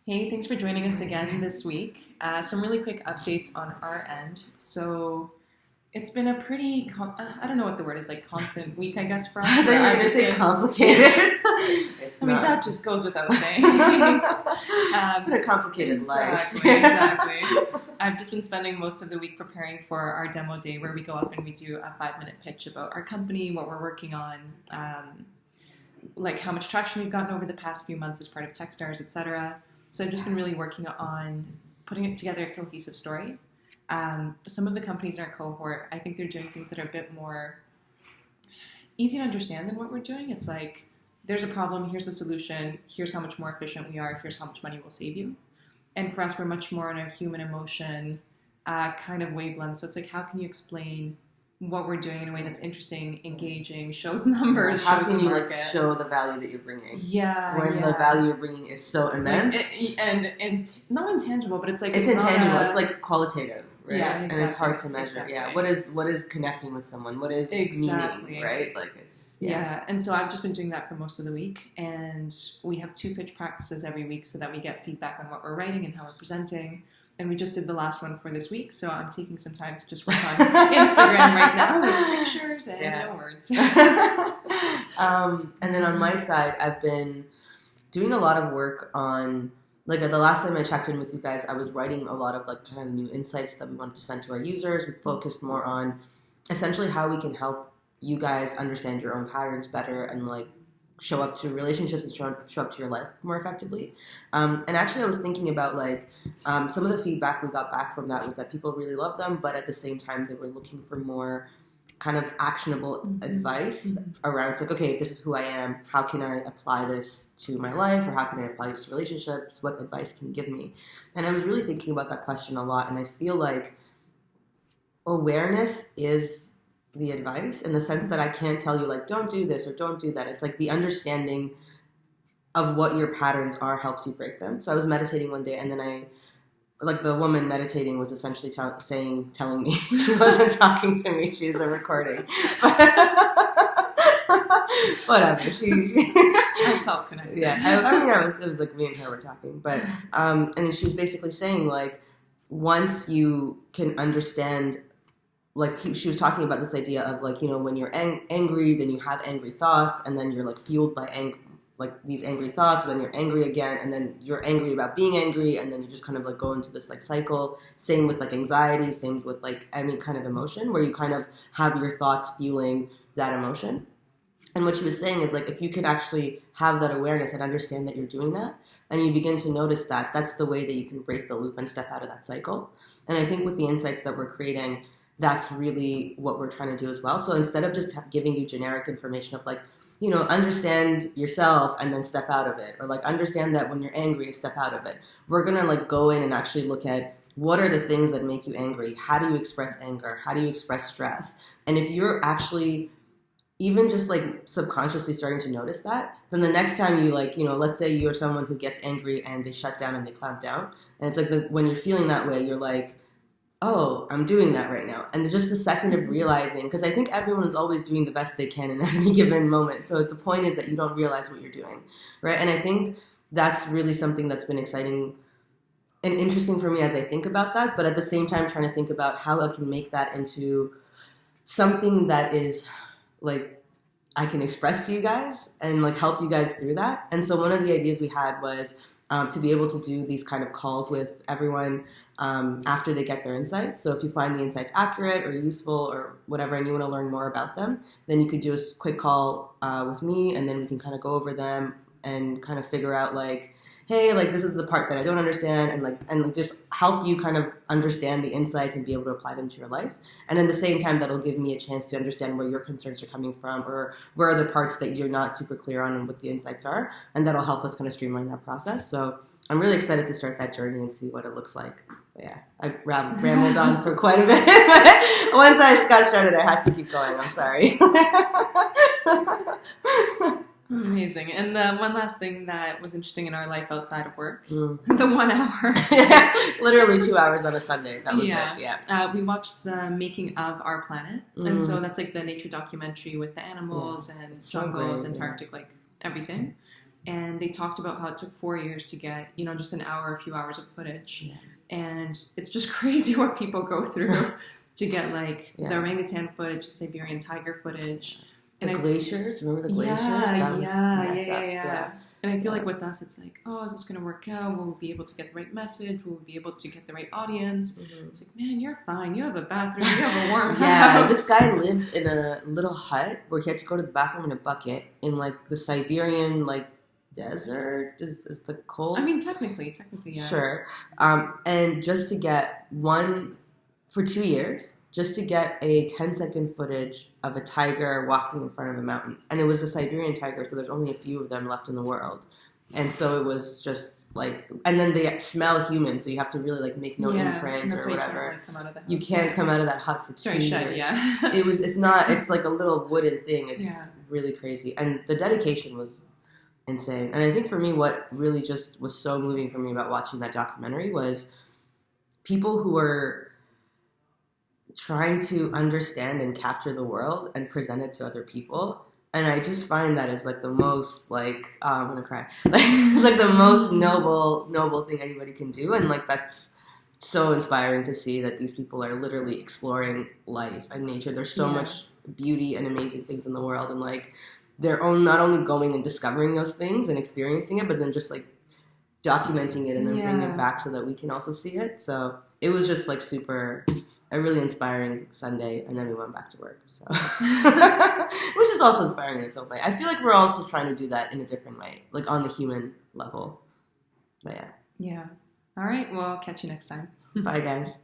Hey, thanks for joining us again this week. Some really quick updates on our end. So it's been a pretty, I don't know what the word is, like constant week, I guess, for us. I thought you were going to say complicated. I mean, that just goes without saying. It's been a complicated life. Exactly. I've just been spending most of the week preparing for our demo day where we go up and we do a 5-minute pitch about our company, what we're working on, like how much traction we've gotten over the past few months as part of Techstars, etc. So I've just been really working on putting it together a cohesive story. Some of the companies in our cohort, I think they're doing things that are a bit more easy to understand than what we're doing. It's like, there's a problem, here's the solution, here's how much more efficient we are, here's how much money we'll save you. And for us, we're much more on a human emotion kind of wavelength. So it's like, how can you explain what we're doing in a way that's interesting, engaging, shows numbers, how shows can the you market. show the value that you're bringing? When the value you're bringing is so immense. And not intangible, but it's like... It's intangible. It's like qualitative, right? Yeah, exactly. And it's hard to measure. Exactly. Yeah. What is connecting with someone? What is meaning, right? Like it's... Yeah. And so I've just been doing that for most of the week. And we have 2 pitch practices every week so that we get feedback on what we're writing and how we're presenting. And we just did the last one for this week, so I'm taking some time to just work on Instagram right now with pictures and no words. And then on my side, I've been doing a lot of work on, like the last time I checked in with you guys, I was writing a lot of like kind of new insights that we wanted to send to our users. We focused more on essentially how we can help you guys understand your own patterns better and like show up to relationships and show up to your life more effectively. And actually I was thinking about like some of the feedback we got back from that was that people really love them, but at the same time they were looking for more kind of actionable advice around, it's like, okay, if this is who I am, how can I apply this to my life, or how can I apply this to relationships? What advice can you give me? And I was really thinking about that question a lot, and I feel like awareness is the advice in the sense that I can't tell you like don't do this or don't do that. It's like the understanding of what your patterns are helps you break them. So I was meditating one day, and then the woman meditating was essentially telling me she wasn't talking to me, she was a recording. Whatever. I felt connected. Yeah, I mean, it was like me and her were talking, but and then she was basically saying like once you can understand. Like she was talking about this idea of like, you know, when you're angry, then you have angry thoughts, and then you're like fueled by these angry thoughts, and then you're angry again, and then you're angry about being angry, and then you just kind of like go into this like cycle. Same with like anxiety, same with like any kind of emotion where you kind of have your thoughts fueling that emotion. And what she was saying is like if you can actually have that awareness and understand that you're doing that, and you begin to notice that, that's the way that you can break the loop and step out of that cycle. And I think with the insights that we're creating, that's really what we're trying to do as well. So instead of just giving you generic information of like, you know, understand yourself and then step out of it, or like understand that when you're angry and step out of it, we're going to like go in and actually look at what are the things that make you angry? How do you express anger? How do you express stress? And if you're actually even just like subconsciously starting to notice that, then the next time you like, you know, let's say you're someone who gets angry and they shut down and they clamp down. And it's like when you're feeling that way, you're like, oh, I'm doing that right now. And just the second of realizing, because I think everyone is always doing the best they can in any given moment. So the point is that you don't realize what you're doing, right? And I think that's really something that's been exciting and interesting for me as I think about that. But at the same time, trying to think about how I can make that into something that is like I can express to you guys and like help you guys through that. And so one of the ideas we had was to be able to do these kind of calls with everyone after they get their insights. So if you find the insights accurate or useful or whatever, and you want to learn more about them, then you could do a quick call with me, and then we can kind of go over them and kind of figure out like, hey, like this is the part that I don't understand, and just help you kind of understand the insights and be able to apply them to your life. And at the same time, that'll give me a chance to understand where your concerns are coming from, or where are the parts that you're not super clear on and what the insights are, and that'll help us kind of streamline that process. So I'm really excited to start that journey and see what it looks like. But yeah, I rambled on for quite a bit. Once I got started, I had to keep going. I'm sorry. Amazing. And the one last thing that was interesting in our life outside of work, the 1 hour. Literally 2 hours on a Sunday. That was it. Yeah. We watched the Making of Our Planet. And so that's like the nature documentary with the animals and jungles, Antarctic, like everything. and they talked about how it took 4 years to get, just an hour, a few hours of footage. Yeah. And it's just crazy what people go through to get like Yeah. the orangutan footage, the Siberian tiger footage. The glaciers, remember the glaciers? Yeah. And I feel like with us, it's like, oh, is this going to work out? Will we be able to get the right message? Will we be able to get the right audience? Mm-hmm. It's like, man, you're fine. You have a bathroom. You have a warm Yeah, house. this guy lived in a little hut where he had to go to the bathroom in a bucket in like the Siberian like desert is the cold. I mean, technically, yeah. Sure. And just to get for 2 years, just to get a 10-second footage of a tiger walking in front of a mountain. And it was a Siberian tiger, so there's only a few of them left in the world. And so it was just like, and then they smell human, so you have to really like make no imprint or whatever. You can't come out of that hut for 2 years. Shut, yeah. It's like a little wooden thing. It's really crazy. And the dedication was insane. And I think for me, what really just was so moving for me about watching that documentary was people who were trying to understand and capture the world and present it to other people. And I just find that is like the most like, oh, I'm gonna cry. It's like the most noble thing anybody can do. And like, that's so inspiring to see that these people are literally exploring life and nature. There's so much beauty and amazing things in the world. And like, they're not only going and discovering those things and experiencing it, but then just like documenting it and then bringing it back so that we can also see it. So it was just like a really inspiring Sunday, and then we went back to work. So, which is also inspiring in its own way. I feel like we're also trying to do that in a different way, like on the human level. But yeah. Yeah. All right. Well, catch you next time. Bye, guys.